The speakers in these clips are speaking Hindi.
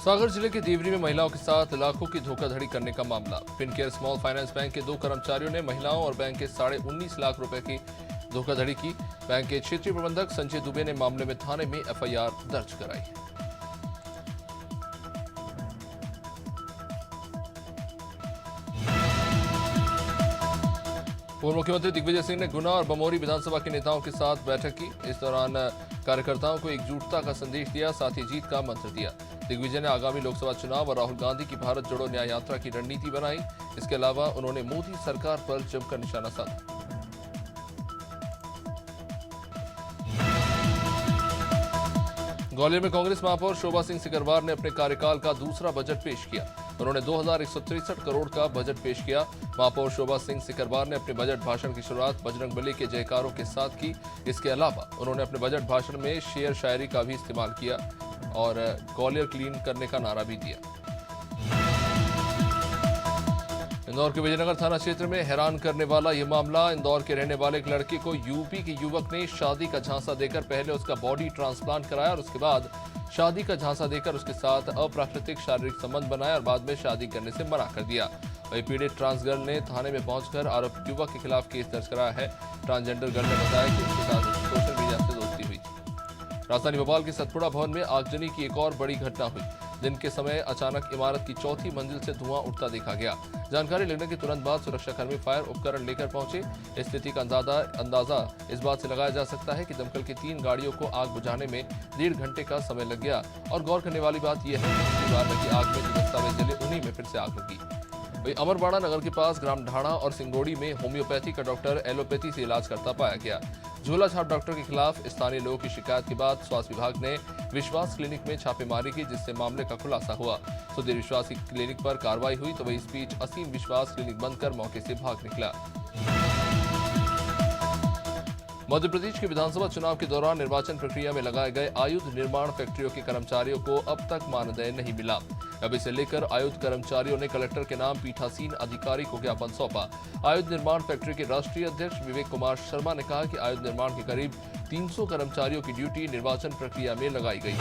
सागर जिले के देवरी में महिलाओं के साथ लाखों की धोखाधड़ी करने का मामला। फिनकेयर स्मॉल फाइनेंस बैंक के 2 कर्मचारियों ने महिलाओं और बैंक के 19.5 लाख रुपए की धोखाधड़ी की। बैंक के क्षेत्रीय प्रबंधक संजय दुबे ने मामले में थाने में एफआईआर दर्ज कराई है। पूर्व मुख्यमंत्री दिग्विजय सिंह ने गुना और बमोरी विधानसभा के नेताओं के साथ बैठक की। इस दौरान कार्यकर्ताओं को एकजुटता का संदेश दिया, साथ ही जीत का मंत्र दिया। दिग्विजय ने आगामी लोकसभा चुनाव और राहुल गांधी की भारत जोड़ो न्याय यात्रा की रणनीति बनाई। इसके अलावा उन्होंने मोदी सरकार पर जमकर निशाना साधा। ग्वालियर में कांग्रेस महापौर शोभा सिंह सिकरवार ने अपने कार्यकाल का दूसरा बजट पेश किया। उन्होंने 2163 करोड़ का बजट पेश किया। महापौर शोभा सिंह सिकरवार ने अपने बजट भाषण की शुरुआत बजरंगबली के जयकारों के साथ की। इसके अलावा उन्होंने अपने बजट भाषण में शेर शायरी का भी इस्तेमाल किया और ग्वालियर क्लीन करने का नारा भी दिया। इंदौर के विजयनगर थाना क्षेत्र में हैरान करने वाला यह मामला। इंदौर के रहने वाले एक लड़के को यूपी के युवक ने शादी का झांसा देकर पहले उसका बॉडी ट्रांसप्लांट कराया और उसके बाद शादी का झांसा देकर उसके साथ अप्राकृतिक शारीरिक संबंध बनाया और बाद में शादी करने से मना कर दिया। वही पीड़ित ट्रांस गर्ल ने थाने में पहुंचकर आरोपी युवक के खिलाफ केस दर्ज कराया है। ट्रांसजेंडर गर्ल ने बताया कि उसके साथ सोशल मीडिया से दोस्ती हुई थी। राजधानी भोपाल के सतपुड़ा भवन में आगजनी की एक और बड़ी घटना हुई। दिन के समय अचानक इमारत की चौथी मंजिल से धुआं उठता देखा गया। जानकारी लगने के तुरंत बाद सुरक्षाकर्मी फायर उपकरण लेकर पहुंचे। स्थिति का अंदाजा इस बात से लगाया जा सकता है कि दमकल की 3 गाड़ियों को आग बुझाने में 1.5 घंटे का समय लग गया। और गौर करने वाली बात यह है कि पिछली बार लगी आग में जो दस्तावेज जले उन्हीं में फिर से आग लगी। वही अमरवाड़ा नगर के पास ग्राम ढाणा और सिंगोड़ी में होम्योपैथी का डॉक्टर एलोपैथी से इलाज करता पाया गया। झोला छाप डॉक्टर के खिलाफ स्थानीय लोगों की शिकायत के बाद स्वास्थ्य विभाग ने विश्वास क्लिनिक में छापेमारी की, जिससे मामले का खुलासा हुआ। सुधीर विश्वास की क्लिनिक पर कार्रवाई हुई तो वही इस बीच असीम विश्वास क्लिनिक बंद कर मौके से भाग निकला। मध्य प्रदेश के विधानसभा चुनाव के दौरान निर्वाचन प्रक्रिया में लगाए गए आयुध निर्माण फैक्ट्रियों के कर्मचारियों को अब तक मानदेय नहीं मिला। अब इसे लेकर आयुध कर्मचारियों ने कलेक्टर के नाम पीठासीन अधिकारी को ज्ञापन सौंपा। आयुध निर्माण फैक्ट्री के राष्ट्रीय अध्यक्ष विवेक कुमार शर्मा ने कहा कि आयुध निर्माण के करीब 300 कर्मचारियों की ड्यूटी निर्वाचन प्रक्रिया में लगाई गई।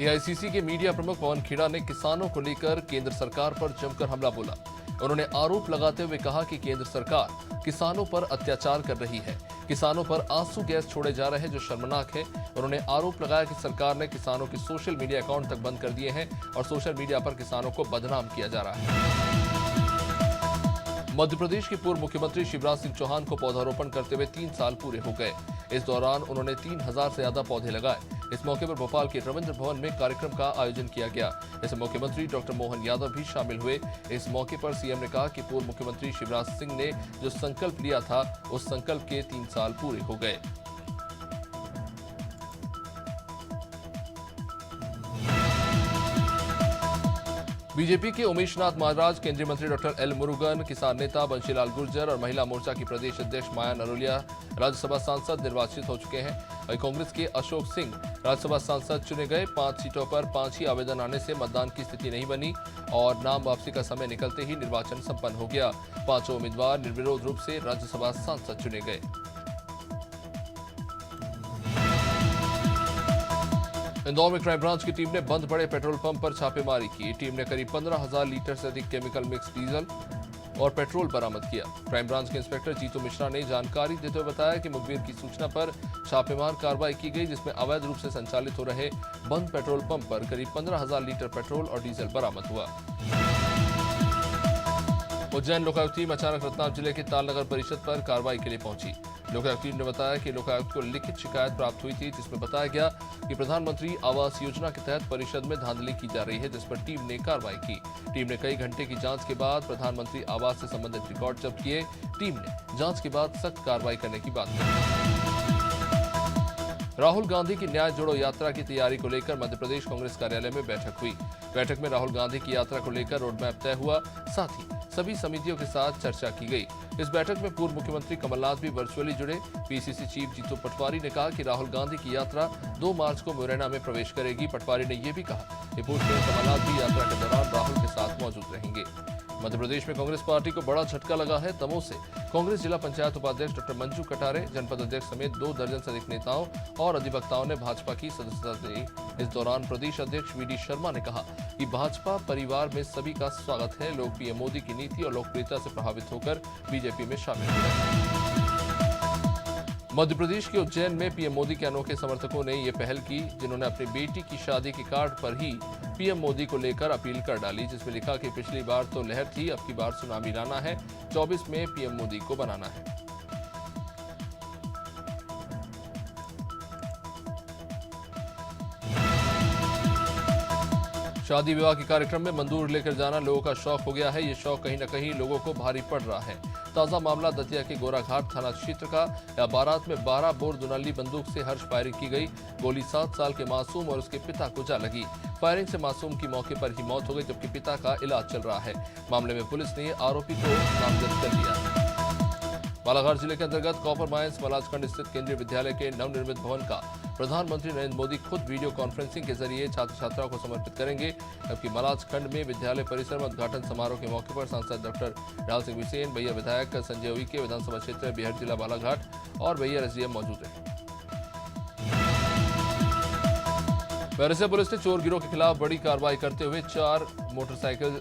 एआईसीसी के मीडिया प्रमुख पवन खेड़ा ने किसानों को लेकर केंद्र सरकार पर जमकर हमला बोला। उन्होंने आरोप लगाते हुए कहा कि केंद्र सरकार किसानों पर अत्याचार कर रही है। किसानों पर आंसू गैस छोड़े जा रहे हैं, जो शर्मनाक है। उन्होंने आरोप लगाया कि सरकार ने किसानों के सोशल मीडिया अकाउंट तक बंद कर दिए हैं और सोशल मीडिया पर किसानों को बदनाम किया जा रहा है। मध्य प्रदेश के पूर्व मुख्यमंत्री शिवराज सिंह चौहान को पौधारोपण करते हुए 3 साल पूरे हो गए। इस दौरान उन्होंने 3000 से ज्यादा पौधे लगाए। इस मौके पर भोपाल के रविंद्र भवन में कार्यक्रम का आयोजन किया गया। इसमें मुख्यमंत्री डॉक्टर मोहन यादव भी शामिल हुए। इस मौके पर सीएम ने कहा कि पूर्व मुख्यमंत्री शिवराज सिंह ने जो संकल्प लिया था, उस संकल्प के 3 साल पूरे हो गए। बीजेपी के उमेशनाथ महाराज, केंद्रीय मंत्री डॉक्टर एल मुरुगन, किसान नेता बंशीलाल गुर्जर और महिला मोर्चा की प्रदेश अध्यक्ष माया नरोलिया राज्यसभा सांसद निर्वाचित हो चुके हैं। वहीं कांग्रेस के अशोक सिंह राज्यसभा सांसद चुने गए। 5 सीटों पर 5 ही आवेदन आने से मतदान की स्थिति नहीं बनी और नाम वापसी का समय निकलते ही निर्वाचन संपन्न हो गया। 5 उम्मीदवार निर्विरोध रूप से राज्यसभा सांसद चुने गए। इंदौर में क्राइम ब्रांच की टीम ने बंद पड़े पेट्रोल पंप पर छापेमारी की। टीम ने करीब 15,000 लीटर से अधिक केमिकल मिक्स डीजल और पेट्रोल बरामद किया। क्राइम ब्रांच के इंस्पेक्टर जीतू मिश्रा ने जानकारी देते हुए बताया कि मुखबिर की सूचना पर छापेमार कार्रवाई की गई, जिसमें अवैध रूप से संचालित हो रहे बंद पेट्रोल पंप पर करीब 15,000 लीटर पेट्रोल और डीजल बरामद हुआ। उज्जैन लोकायुक्त टीम अचानक रतलाम जिले के तालनगर परिषद पर कार्रवाई के लिए पहुंची। लोकायुक्त टीम ने बताया कि लोकायुक्त को लिखित शिकायत प्राप्त हुई थी, जिसमें बताया गया कि प्रधानमंत्री आवास योजना के तहत परिषद में धांधली की जा रही है, जिस पर टीम ने कार्रवाई की। टीम ने कई घंटे की जांच के बाद प्रधानमंत्री आवास से संबंधित रिकॉर्ड जब्त किए। टीम ने जांच के बाद सख्त कार्रवाई करने की बात कही। राहुल गांधी की न्याय जोड़ो यात्रा की तैयारी को लेकर मध्य प्रदेश कांग्रेस कार्यालय में बैठक हुई। बैठक में राहुल गांधी की यात्रा को लेकर रोडमैप तय हुआ, साथ ही सभी समितियों के साथ चर्चा की गई। इस बैठक में पूर्व मुख्यमंत्री कमलनाथ भी वर्चुअली जुड़े। पीसीसी चीफ जीतू पटवारी ने कहा कि राहुल गांधी की यात्रा 2 मार्च को मुरैना में प्रवेश करेगी। पटवारी ने यह भी कहा कि पूर्व सीएम कमलनाथ भी यात्रा के दौरान राहुल के साथ मौजूद रहेंगे। मध्य प्रदेश में कांग्रेस पार्टी को बड़ा झटका लगा है दमोह से। कांग्रेस जिला पंचायत उपाध्यक्ष डॉक्टर मंजू कटारे, जनपद अध्यक्ष समेत 2 दर्जन से अधिक नेताओं और अधिवक्ताओं ने भाजपा की सदस्यता दी। इस दौरान प्रदेश अध्यक्ष वीडी शर्मा ने कहा कि भाजपा परिवार में सभी का स्वागत है। लोग पीएम मोदी की नीति और लोकप्रियता से प्रभावित होकर बीजेपी में शामिल हुए। मध्य प्रदेश के उज्जैन में पीएम मोदी के अनोखे समर्थकों ने ये पहल की, जिन्होंने अपनी बेटी की शादी के कार्ड पर ही पीएम मोदी को लेकर अपील कर डाली, जिसमें लिखा कि पिछली बार तो लहर थी, अब की बार सुनामी लाना है, 24 में पीएम मोदी को बनाना है। शादी विवाह के कार्यक्रम में मंदूर लेकर जाना लोगों का शौक हो गया है। ये शौक कहीं न कहीं लोगों को भारी पड़ रहा है। ताजा मामला दतिया के गोराघाट थाना क्षेत्र का। बारात में 12 बोर दुनल्ली बंदूक से हर्ष फायरिंग की गई। गोली 7 साल के मासूम और उसके पिता को जा लगी। फायरिंग से मासूम की मौके पर ही मौत हो गई, जबकि पिता का इलाज चल रहा है। मामले में पुलिस ने आरोपी को नामजद कर लिया। बालाघाट जिले के अंतर्गत कॉपर माइंस मलाजखंड स्थित केंद्रीय विद्यालय के नवनिर्मित भवन का प्रधानमंत्री नरेंद्र मोदी खुद वीडियो कॉन्फ्रेंसिंग के जरिए छात्र छात्राओं को समर्पित करेंगे। जबकि मलाजखंड में विद्यालय परिसर में उद्घाटन समारोह के मौके पर सांसद डॉक्टर राल सिंह बिसेन, बैया विधायक संजय उइके, विधानसभा क्षेत्र बिहार जिला बालाघाट और बैया एसडीएम मौजूद रहे। बैरसिया पुलिस ने चोर गिरोह के खिलाफ बड़ी कार्रवाई करते हुए 4 मोटरसाइकिल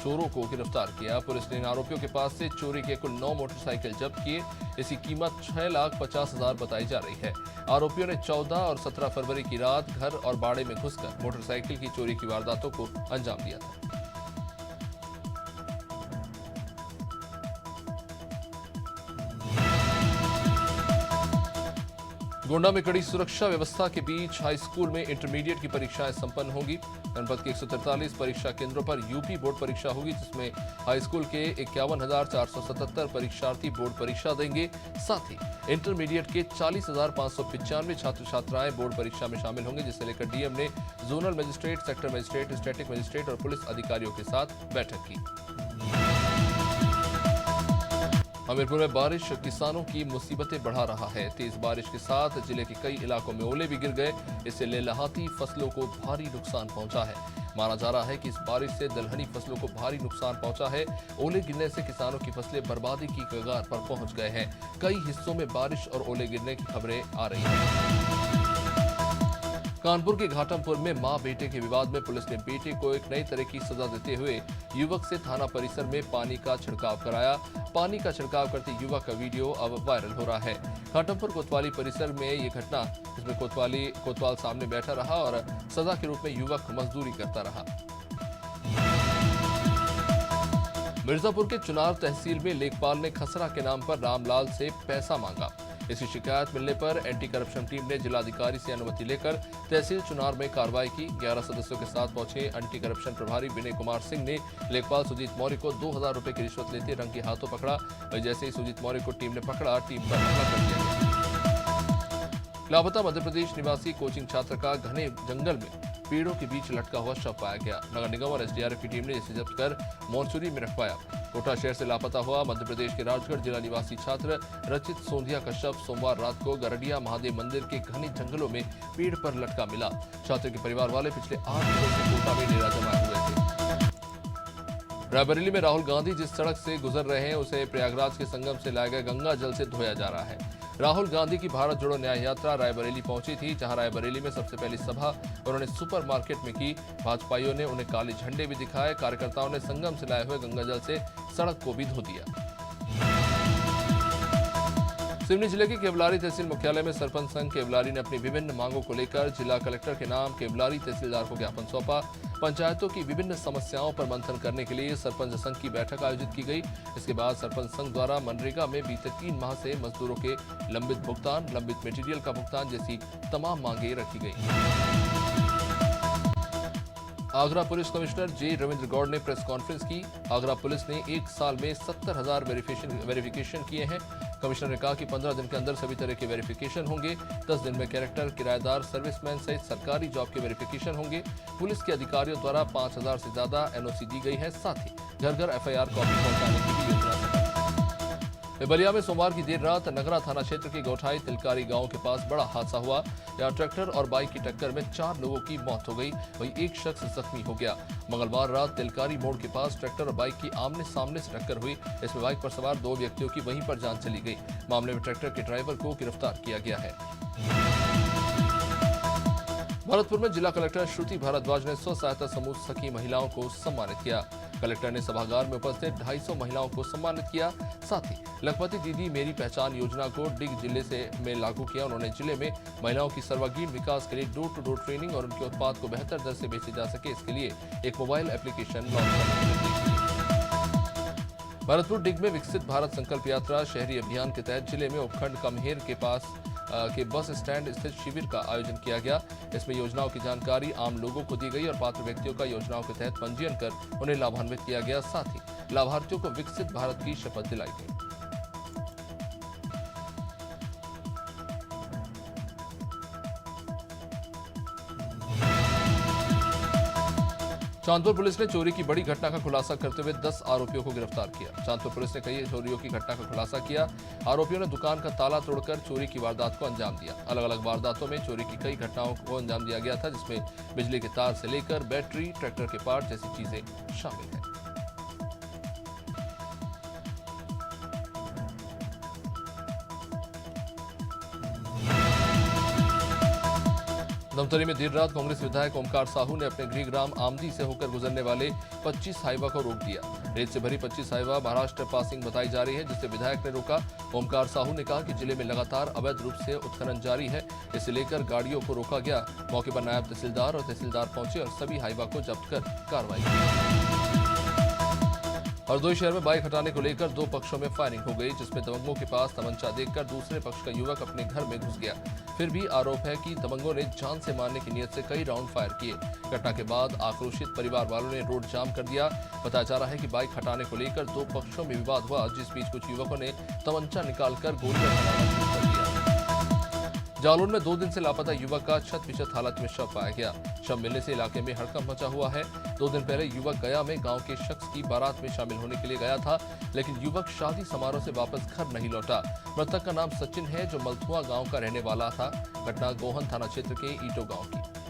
चोरों को गिरफ्तार किया। पुलिस ने इन आरोपियों के पास से चोरी के कुल 9 मोटरसाइकिल जब्त किए। इसकी कीमत 6,50,000 बताई जा रही है। आरोपियों ने 14 और 17 फरवरी की रात घर और बाड़े में घुसकर मोटरसाइकिल की चोरी की वारदातों को अंजाम दिया था। गोंडा में कड़ी सुरक्षा व्यवस्था के बीच हाई स्कूल में इंटरमीडिएट की परीक्षाएं संपन्न होंगी। जनपद के 143 परीक्षा केंद्रों पर यूपी बोर्ड परीक्षा होगी, जिसमें हाई स्कूल के 51,477 परीक्षार्थी बोर्ड परीक्षा देंगे। साथ ही इंटरमीडिएट के 40,595 छात्र छात्राएं बोर्ड परीक्षा में शामिल होंगे, जिसे लेकर डीएम ने zonal magistrate, sector magistrate, static magistrate और पुलिस अधिकारियों के साथ बैठक की। हमीरपुर में बारिश किसानों की मुसीबतें बढ़ा रहा है। तेज बारिश के साथ जिले के कई इलाकों में ओले भी गिर गए। इससे लहलहाती फसलों को भारी नुकसान पहुंचा है। माना जा रहा है कि इस बारिश से दलहनी फसलों को भारी नुकसान पहुंचा है। ओले गिरने से किसानों की फसलें बर्बादी की कगार पर पहुंच गए हैं। कई हिस्सों में बारिश और ओले गिरने की खबरें आ रही हैं। कानपुर के घाटमपुर में मां बेटे के विवाद में पुलिस ने बेटे को एक नई तरह की सजा देते हुए युवक से थाना परिसर में पानी का छिड़काव कराया। पानी का छिड़काव करते युवक का वीडियो अब वायरल हो रहा है। घाटमपुर कोतवाली परिसर में ये घटना, जिसमें कोतवाल सामने बैठा रहा और सजा के रूप में युवक मजदूरी करता रहा। मिर्जापुर के चुनार तहसील में लेखपाल ने खसरा के नाम पर रामलाल से पैसा मांगा। इसकी शिकायत मिलने पर एंटी करप्शन टीम ने जिलाधिकारी से अनुमति लेकर तहसील चुनार में कार्रवाई की। 11 सदस्यों के साथ पहुंचे एंटी करप्शन प्रभारी विनय कुमार सिंह ने लेखपाल सुजीत मौर्य को 2,000 रुपए की रिश्वत लेते रंगे हाथों पकड़ा। जैसे ही सुजीत मौर्य को टीम ने पकड़ा, टीम पर हमला कर दिया गया। लापता मध्य प्रदेश निवासी कोचिंग छात्र का घने जंगल में पेड़ों के बीच लटका हुआ शव पाया गया। नगर निगम और एसडीआरएफ की टीम ने इसे जब्त कर मोर्चरी में रखवाया। कोटा शहर से लापता हुआ मध्य प्रदेश के राजगढ़ जिला निवासी छात्र रचित सोंधिया का शव सोमवार रात को गरडिया महादेव मंदिर के घने जंगलों में पेड़ पर लटका मिला। छात्र के परिवार वाले पिछले 8 दिनों से कोटा में डेरा जमाए हुए थे। रायबरेली में राहुल गांधी जिस सड़क से गुजर रहे हैं, उसे प्रयागराज के संगम से लाए गए गंगा जल से धोया जा रहा है। राहुल गांधी की भारत जोड़ो न्याय यात्रा रायबरेली पहुंची थी, जहां रायबरेली में सबसे पहली सभा उन्होंने सुपरमार्केट में की। भाजपाइयों ने उन्हें काले झंडे भी दिखाए। कार्यकर्ताओं ने संगम से लाए हुए गंगा जल से सड़क को भी धो दिया। सिवनी जिले के केवलारी तहसील मुख्यालय में सरपंच संघ केवलारी ने अपनी विभिन्न मांगों को लेकर जिला कलेक्टर के नाम केवलारी तहसीलदार को ज्ञापन सौंपा। पंचायतों की विभिन्न समस्याओं पर मंथन करने के लिए सरपंच संघ की बैठक आयोजित की गई। इसके बाद सरपंच संघ द्वारा मनरेगा में बीते 3 माह से मजदूरों के लंबित भुगतान, लंबित मटेरियल का भुगतान जैसी तमाम मांगे रखी गई। आगरा पुलिस कमिश्नर जे रविंद्र गौड़ ने प्रेस कॉन्फ्रेंस की। आगरा पुलिस ने 1 साल में 70,000 वेरिफिकेशन किए हैं। कमिश्नर ने कहा कि 15 दिन के अंदर सभी तरह के वेरिफिकेशन होंगे। 10 दिन में कैरेक्टर, किराएदार, सर्विसमैन सहित सरकारी जॉब के वेरिफिकेशन होंगे। पुलिस के अधिकारियों द्वारा 5,000 से ज्यादा एनओसी दी गई है। साथ ही घर घर एफआईआर कॉपी पहुंचाने की भी योजना है। बलिया में सोमवार की देर रात नगरा थाना क्षेत्र के गौठाई तिलकारी गांव के पास बड़ा हादसा हुआ। यहां ट्रैक्टर और बाइक की टक्कर में 4 लोगों की मौत हो गई, वहीं एक शख्स जख्मी हो गया। मंगलवार रात तिलकारी मोड़ के पास ट्रैक्टर और बाइक की आमने सामने से टक्कर हुई। इसमें बाइक पर सवार 2 व्यक्तियों की वहीं पर जान चली गई। मामले में ट्रैक्टर के ड्राइवर को गिरफ्तार किया गया है। भरतपुर में जिला कलेक्टर श्रुति भारद्वाज ने स्व सहायता समूह सखी महिलाओं को सम्मानित किया। कलेक्टर ने सभागार में उपस्थित 250 महिलाओं को सम्मानित किया। साथ ही लखपति दीदी मेरी पहचान योजना को डिग जिले में लागू किया। उन्होंने जिले में महिलाओं की सर्वांगीण विकास के लिए डोर टू डोर ट्रेनिंग और उनके उत्पाद को बेहतर दर से बेचे जा सके, इसके लिए एक मोबाइल एप्लीकेशन लॉन्च करने के निर्देश दिए। भरतपुर डिग में विकसित भारत संकल्प यात्रा शहरी अभियान के तहत जिले में उपखंड कमहेर के पास के बस स्टैंड स्थित शिविर का आयोजन किया गया। इसमें योजनाओं की जानकारी आम लोगों को दी गई और पात्र व्यक्तियों का योजनाओं के तहत पंजीयन कर उन्हें लाभान्वित किया गया। साथ ही लाभार्थियों को विकसित भारत की शपथ दिलाई गई। चांदपुर पुलिस ने चोरी की बड़ी घटना का खुलासा करते हुए 10 आरोपियों को गिरफ्तार किया। चांदपुर पुलिस ने कई चोरियों की घटना का खुलासा किया। आरोपियों ने दुकान का ताला तोड़कर चोरी की वारदात को अंजाम दिया। अलग अलग वारदातों में चोरी की कई घटनाओं को अंजाम दिया गया था, जिसमें बिजली के तार से लेकर बैटरी, ट्रैक्टर के पार्ट जैसी चीजें शामिल हैं। धमतरी में देर रात कांग्रेस विधायक ओमकार साहू ने अपने गृहग्राम आमदी से होकर गुजरने वाले 25 हाईवा को रोक दिया। रेत से भरी 25 हाईवा महाराष्ट्र पासिंग बताई जा रही है, जिसे विधायक ने रोका। ओमकार साहू ने कहा कि जिले में लगातार अवैध रूप से उत्खनन जारी है, इसे लेकर गाड़ियों को रोका गया। मौके पर नायब तहसीलदार और तहसीलदार पहुंचे और सभी हाईवा को जब्त कर कार्रवाई की। हरदोई शहर में बाइक हटाने को लेकर 2 पक्षों में फायरिंग हो गई, जिसमें दबंगों के पास तमंचा देखकर दूसरे पक्ष का युवक अपने घर में घुस गया। फिर भी आरोप है कि दबंगों ने जान से मारने की नीयत से कई राउंड फायर किए। घटना के बाद आक्रोशित परिवार वालों ने रोड जाम कर दिया। बताया जा रहा है कि बाइक हटाने को लेकर 2 पक्षों में विवाद हुआ, जिस बीच कुछ युवकों ने तमंचा निकालकर गोलियां चलाना शुरू कर दिया। जालौन में 2 दिन से लापता युवक का छत-बिछत हालत में शव पाया गया। शव मिलने से इलाके में हड़कंप मचा हुआ है। 2 दिन पहले युवक गया में गांव के शख्स की बारात में शामिल होने के लिए गया था, लेकिन युवक शादी समारोह से वापस घर नहीं लौटा। मृतक का नाम सचिन है, जो मलथुआ गांव का रहने वाला था। घटना गोहन थाना क्षेत्र के ईटो गांव की।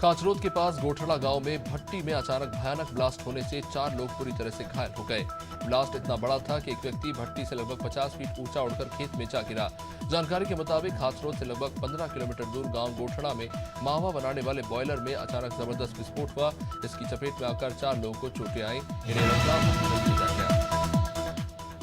काचरोद के पास गोठड़ा गांव में भट्टी में अचानक भयानक ब्लास्ट होने से 4 लोग पूरी तरह से घायल हो गए। ब्लास्ट इतना बड़ा था कि एक व्यक्ति भट्टी से लगभग 50 फीट ऊंचा उड़कर खेत में जा गिरा। जानकारी के मुताबिक काचरोद से लगभग 15 किलोमीटर दूर गांव गोठड़ा में मावा बनाने वाले बॉयलर में अचानक जबरदस्त विस्फोट हुआ। इसकी चपेट में आकर 4 लोगों को चोटें आई। इन्हें रतलाम हॉस्पिटल भेजा गया।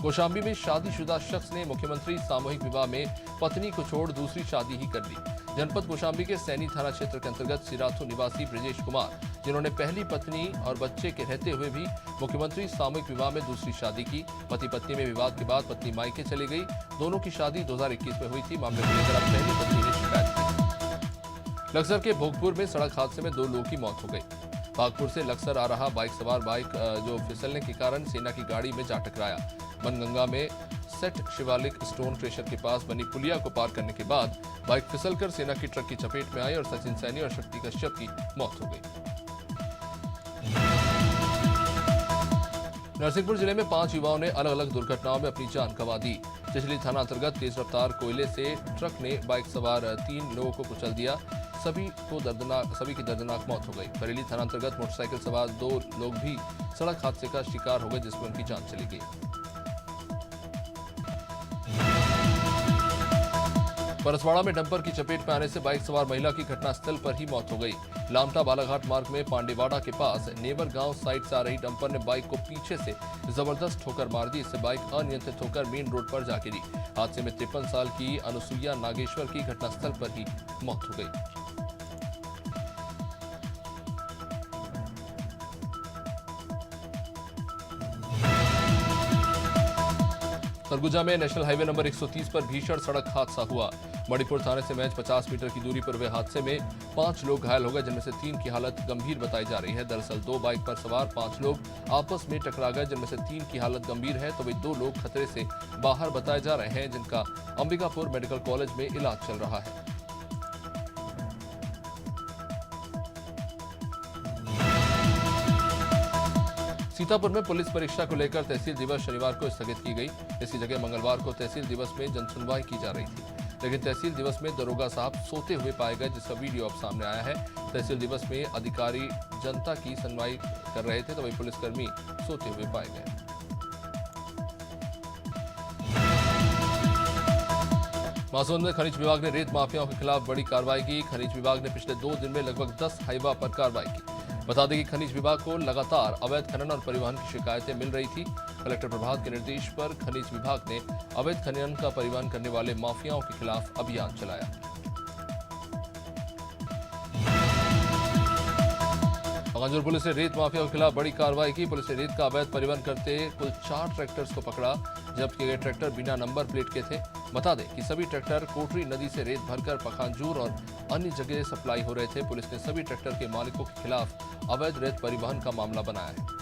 कौशाम्बी में शादीशुदा शख्स ने मुख्यमंत्री सामूहिक विवाह में पत्नी को छोड़ दूसरी शादी ही कर ली। जनपद कौशाम्बी के सैनी थाना क्षेत्र के अंतर्गत सिराथू निवासी ब्रजेश कुमार, जिन्होंने पहली पत्नी और बच्चे के रहते हुए भी मुख्यमंत्री सामूहिक विवाह में दूसरी शादी की। पति पत्नी में विवाद के बाद पत्नी मायके चली गई। दोनों की शादी 2021 में हुई थी। मामले को लेकर अब पहली पत्नी ने शिकायत की। लक्सर के भोगपुर में सड़क हादसे में 2 लोगों की मौत हो गई। भागपुर से लक्सर आ रहा बाइक सवार जो फिसलने के कारण सेना की गाड़ी में जा टकराया। बनगंगा में सेट शिवालिक स्टोन क्रेशर के पास बनी पुलिया को पार करने के बाद बाइक फिसलकर सेना की ट्रक की चपेट में आई और सचिन सैनी और शक्ति कश्यप की मौत हो गई। नरसिंहपुर जिले में 5 युवाओं ने अलग अलग दुर्घटनाओं में अपनी जान गंवा दी। चिचली थाना अंतर्गत तेज रफ्तार कोयले से ट्रक ने बाइक सवार 3 लोगों को कुचल दिया। सभी की दर्दनाक मौत हो गई। बरेली थाना अंतर्गत मोटरसाइकिल सवार 2 लोग भी सड़क हादसे का शिकार हो गए, जिसमें उनकी जान चली गई। परसवाड़ा में डंपर की चपेट में आने से बाइक सवार महिला की घटनास्थल पर ही मौत हो गई। लामटा बालाघाट मार्ग में पांडेवाड़ा के पास नेवर गांव साइड से आ रही डंपर ने बाइक को पीछे से जबरदस्त ठोकर मार दी। इससे बाइक अनियंत्रित होकर मेन रोड पर जा गिरी। हादसे में 53 साल की अनुसुईया नागेश्वर की घटनास्थल पर ही मौत हो गई। सरगुजा में नेशनल हाईवे नंबर 130 पर भीषण सड़क हादसा हुआ। मणिपुर थाने से महज 50 मीटर की दूरी पर हुए हादसे में 5 लोग घायल हो गए, जिनमें से 3 की हालत गंभीर बताई जा रही है। दरअसल 2 बाइक पर सवार 5 लोग आपस में टकरा गए, जिनमें से 3 की हालत गंभीर है, तो वे 2 लोग खतरे से बाहर बताए जा रहे हैं, जिनका अंबिकापुर मेडिकल कॉलेज में इलाज चल रहा है। सीतापुर में पुलिस परीक्षा को लेकर तहसील दिवस शनिवार को स्थगित की गई। इसकी जगह मंगलवार को तहसील दिवस में जनसुनवाई की जा रही थी, लेकिन तहसील दिवस में दरोगा साहब सोते हुए पाए गए, जिसका वीडियो अब सामने आया है। तहसील दिवस में अधिकारी जनता की सुनवाई कर रहे थे तो वही पुलिसकर्मी सोते हुए पाए गए। महासमुंद में खनिज विभाग ने रेत माफियाओं के खिलाफ बड़ी कार्रवाई की। खनिज विभाग ने पिछले 2 दिन में लगभग 10 हाईवा पर कार्रवाई की। बता दें कि खनिज विभाग को लगातार अवैध खनन और परिवहन की शिकायतें मिल रही थी। कलेक्टर प्रभात के निर्देश पर खनिज विभाग ने अवैध खनन का परिवहन करने वाले माफियाओं के खिलाफ अभियान चलाया। मंगलूर पुलिस ने रेत माफिया के खिलाफ बड़ी कार्रवाई की। पुलिस ने रेत का अवैध परिवहन करते कुल 4 ट्रैक्टर्स को पकड़ा। जब्त किए गए ट्रैक्टर बिना नंबर प्लेट के थे। बता दें कि सभी ट्रैक्टर कोटरी नदी से रेत भरकर पखांजूर और अन्य जगह सप्लाई हो रहे थे। पुलिस ने सभी ट्रैक्टर के मालिकों के खिलाफ अवैध रेत परिवहन का मामला बनाया है।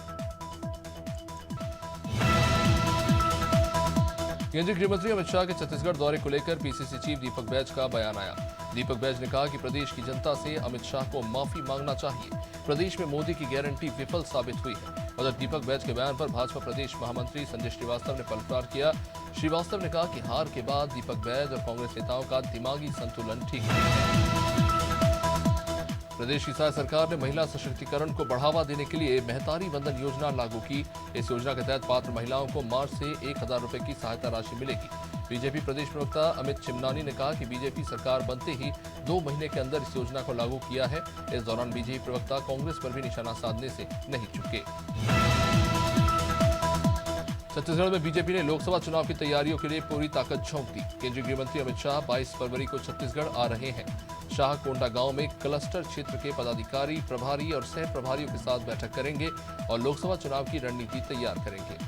केंद्रीय गृह मंत्री अमित शाह के छत्तीसगढ़ दौरे को लेकर पीसीसी चीफ दीपक बैज का बयान आया। दीपक बैज ने कहा कि प्रदेश की जनता से अमित शाह को माफी मांगना चाहिए। प्रदेश में मोदी की गारंटी विफल साबित हुई है। उधर दीपक बैज के बयान पर भाजपा प्रदेश महामंत्री संजय श्रीवास्तव ने पलटवार किया। श्रीवास्तव ने कहा कि हार के बाद दीपक बैज और कांग्रेस नेताओं का दिमागी संतुलन ठीक नहीं है। प्रदेश की सरकार ने महिला सशक्तिकरण को बढ़ावा देने के लिए महतारी वंदन योजना लागू की। इस योजना के तहत पात्र महिलाओं को मार्च से 1000 रुपए की सहायता राशि मिलेगी। बीजेपी प्रदेश प्रवक्ता अमित चिमनानी ने कहा कि बीजेपी सरकार बनते ही 2 महीने के अंदर इस योजना को लागू किया है। इस दौरान बीजेपी प्रवक्ता कांग्रेस पर भी निशाना साधने से नहीं चूके। छत्तीसगढ़ में बीजेपी ने लोकसभा चुनाव की तैयारियों के लिए पूरी ताकत झोंक दी। केंद्रीय गृह मंत्री अमित शाह 22 फरवरी को छत्तीसगढ़ आ रहे हैं। शाह कोंडा गांव में क्लस्टर क्षेत्र के पदाधिकारी, प्रभारी और सह प्रभारियों के साथ बैठक करेंगे और लोकसभा चुनाव की रणनीति तैयार करेंगे।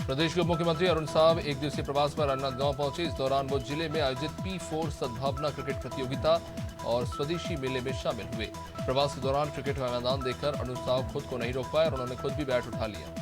प्रदेश के मुख्यमंत्री अरुण साव 1 दिवसीय प्रवास पर राजनांदगांव पहुंचे। इस दौरान वो जिले में आयोजित P4 सद्भावना क्रिकेट प्रतियोगिता और स्वदेशी मेले में शामिल हुए। प्रवास के दौरान क्रिकेट का मैदान देखकर अरुण साव खुद को नहीं रोक पाए और उन्होंने खुद भी बैट उठा लिया।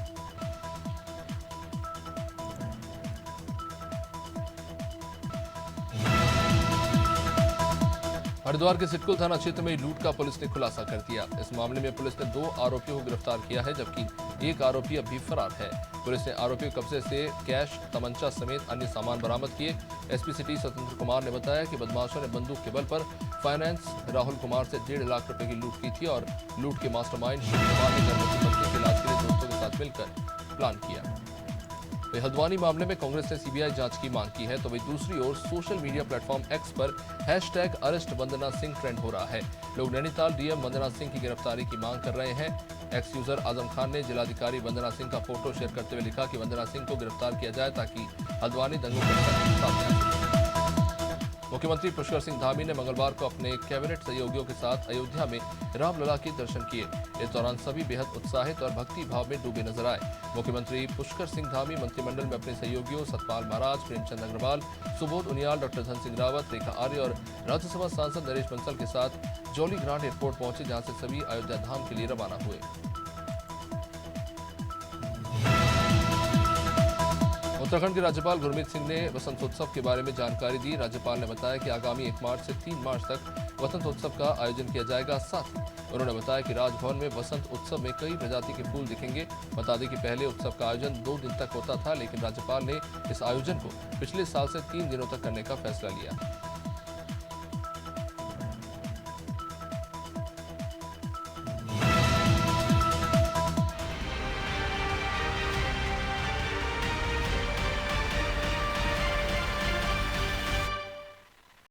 हरिद्वार के सिटकुल थाना क्षेत्र में लूट का पुलिस ने खुलासा कर दिया। इस मामले में पुलिस ने 2 आरोपियों को गिरफ्तार किया है, जबकि एक आरोपी अभी फरार है। पुलिस ने आरोपियों के कब्जे से कैश, तमंचा समेत अन्य सामान बरामद किए। एसपी सिटी स्वतंत्र कुमार ने बताया कि बदमाशों ने बंदूक के बल पर फाइनेंस राहुल कुमार से 1.5 लाख रुपए की लूट की थी और लूट के मास्टरमाइंड शिव कुमार ने गर्भवती पत्नी के इलाज के लिए दोस्तों के साथ मिलकर प्लान किया। हल्द्वानी मामले में कांग्रेस ने सीबीआई जांच की मांग की है, तो वही दूसरी ओर सोशल मीडिया प्लेटफॉर्म एक्स पर #अरेस्ट वंदना सिंह ट्रेंड हो रहा है। लोग नैनीताल डीएम वंदना सिंह की गिरफ्तारी की मांग कर रहे हैं। एक्स यूजर आजम खान ने जिलाधिकारी वंदना सिंह का फोटो शेयर करते हुए लिखा कि वंदना सिंह को गिरफ्तार किया जाए ताकि हल्द्वानी दंगों के सामने आ सके। मुख्यमंत्री पुष्कर सिंह धामी ने मंगलवार को अपने कैबिनेट सहयोगियों के साथ अयोध्या में रामलला के दर्शन किए। इस दौरान सभी बेहद उत्साहित और भक्ति भाव में डूबे नजर आए। मुख्यमंत्री पुष्कर सिंह धामी मंत्रिमंडल में अपने सहयोगियों सतपाल महाराज, प्रेमचंद अग्रवाल, सुबोध उनियाल, डॉक्टर धन सिंह रावत, रेखा आर्य और राज्यसभा सांसद नरेश बंसल के साथ जौली ग्रांट एयरपोर्ट पहुंचे, जहां से सभी अयोध्या धाम के लिए रवाना हुए। उत्तराखंड के राज्यपाल गुरमीत सिंह ने वसंतोत्सव के बारे में जानकारी दी। राज्यपाल ने बताया कि आगामी 1 मार्च से 3 मार्च तक वसंतोत्सव का आयोजन किया जाएगा। साथ ही उन्होंने बताया कि राजभवन में वसंत उत्सव में कई प्रजाति के फूल दिखेंगे। बता दें कि पहले उत्सव का आयोजन 2 दिन तक होता था, लेकिन राज्यपाल ने इस आयोजन को पिछले साल से 3 दिनों तक करने का फैसला लिया।